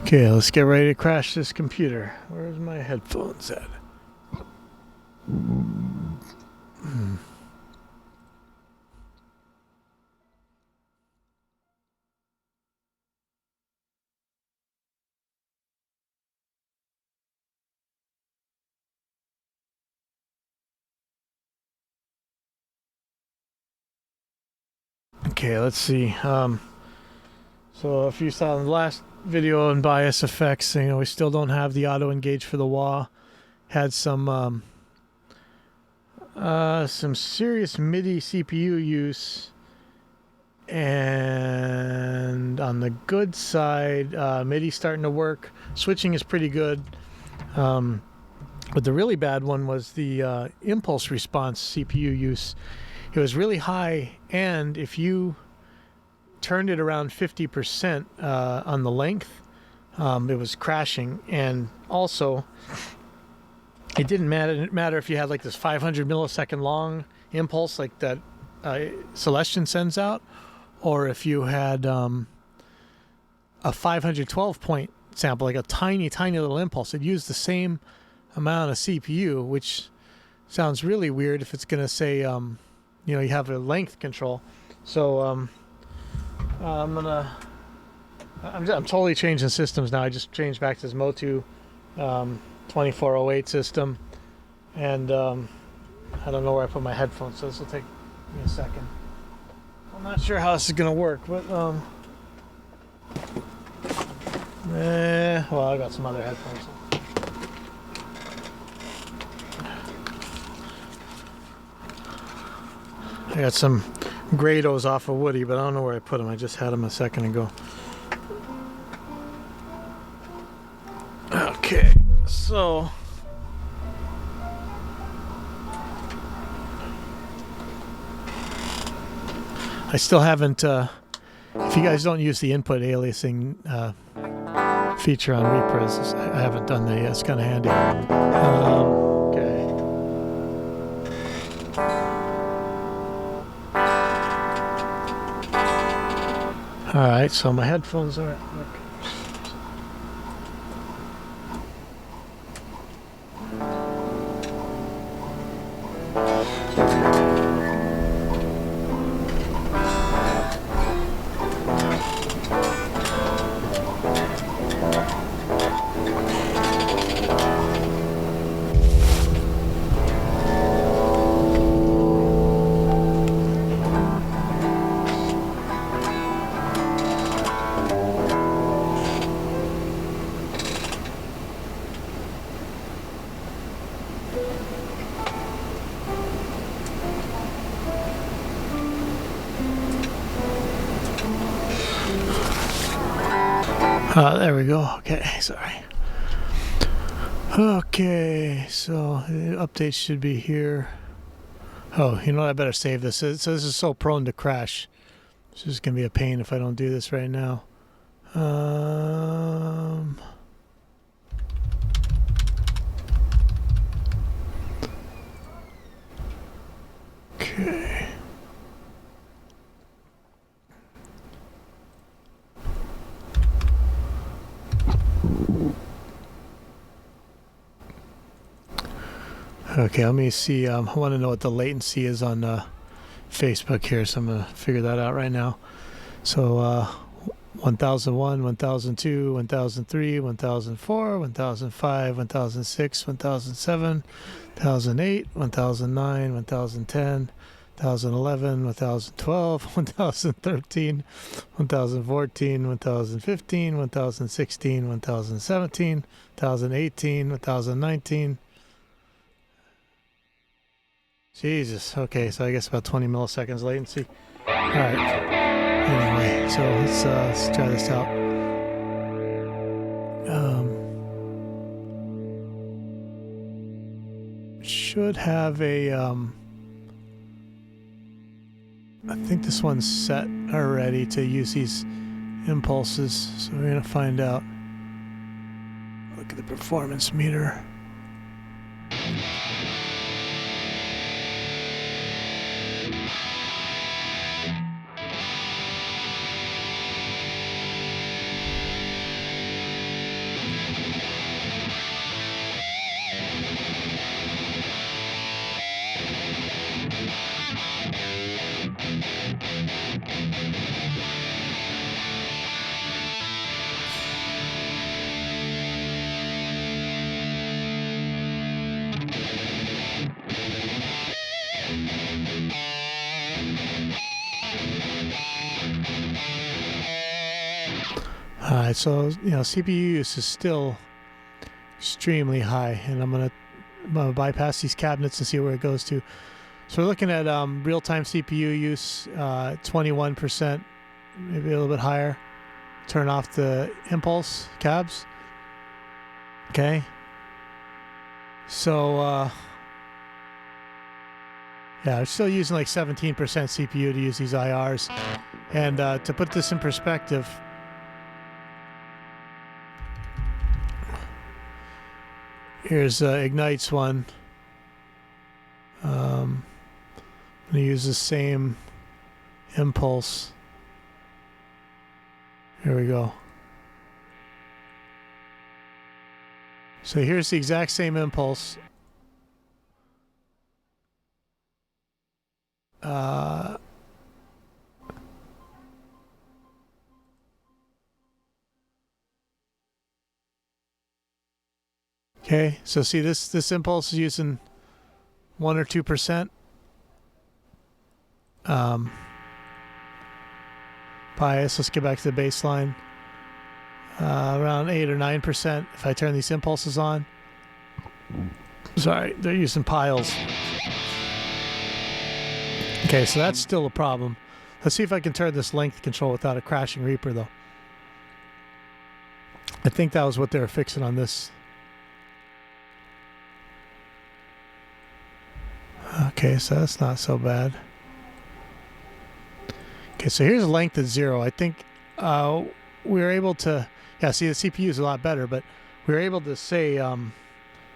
Okay, let's get ready to crash this computer. Where's my headphones at? Okay, let's see. So if you saw in the last video on bias effects, we still don't have the auto engage for the wah. Had some serious MIDI CPU use, and on the good side, MIDI starting to work. Switching is pretty good. But the really bad one was the impulse response CPU use. It was really high, and if you turned it around 50% on the length, it was crashing. And also, it didn't matter if you had like this 500 millisecond long impulse like that Celestion sends out, or if you had a 512 point sample, like a tiny little impulse. It used the same amount of CPU, which sounds really weird if it's going to say you have a length control. So I'm totally changing systems now. I just changed back to this Motu 2408 system, and I don't know where I put my headphones, so this will take me a second. I'm not sure how this is gonna work, but well, I got some other headphones. I got some Grados off of Woody, but I don't know where I put them. I just had them a second ago. Okay, so I still haven't, if you guys don't use the input aliasing feature on Repres, I haven't done that yet. It's kind of handy. Okay. Alright, so my headphones are at work. There we go. Okay, sorry. Okay, so the update should be here. Oh, you know what? I better save this. So this is so prone to crash. This is going to be a pain if I don't do this right now. Okay. Okay, let me see. I want to know what the latency is on Facebook here, so I'm going to figure that out right now. So 1001, 1002, 1003, 1004, 1005, 1006, 1007, 1008, 1009, 1010, 1011, 1012, 1013, 1014, 1015, 1016, 1017, 2018, 2019. Jesus. Okay, so I guess about 20 milliseconds latency. All right. Anyway, so let's try this out. Should have a I think this one's set already to use these impulses, so we're gonna find out. Look at the performance meter. All right, so CPU use is still extremely high, and I'm gonna bypass these cabinets and see where it goes to. So we're looking at real-time CPU use, 21%, maybe a little bit higher. Turn off the impulse cabs. Okay. So yeah, I'm still using like 17% CPU to use these IRs, and to put this in perspective. Here's Ignite's one. I'm going to use the same impulse. Here we go. So here's the exact same impulse. Okay, so see this impulse is using 1 or 2%. Bias, let's get back to the baseline. Around 8 or 9% if I turn these impulses on. Sorry, they're using piles. Okay, so that's still a problem. Let's see if I can turn this length control without a crashing Reaper, though. I think that was what they were fixing on this. Okay, so that's not so bad. Okay, so here's length at 0. I think we were able to... Yeah, see, the CPU is a lot better, but we were able to say...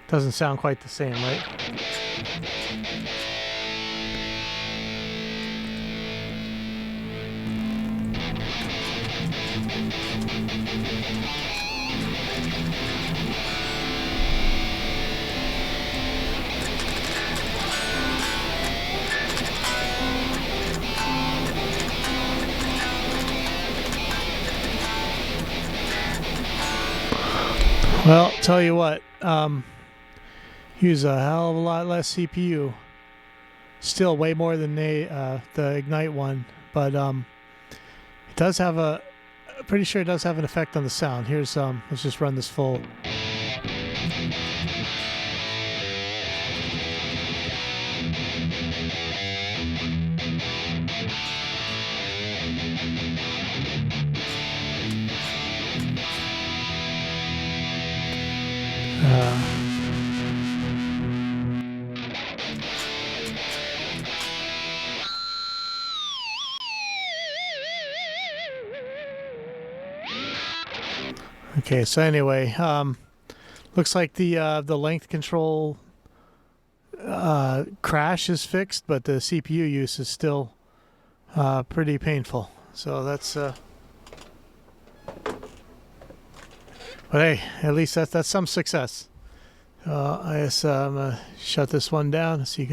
doesn't sound quite the same, right? Well, tell you what, use a hell of a lot less CPU. Still way more than the Ignite one, but it does have pretty sure it does have an effect on the sound. Here's let's just run this full. Okay, so anyway, looks like the length control crash is fixed, but the CPU use is still pretty painful. So that's but hey, at least that's some success. I guess I'm gonna shut this one down. See you guys.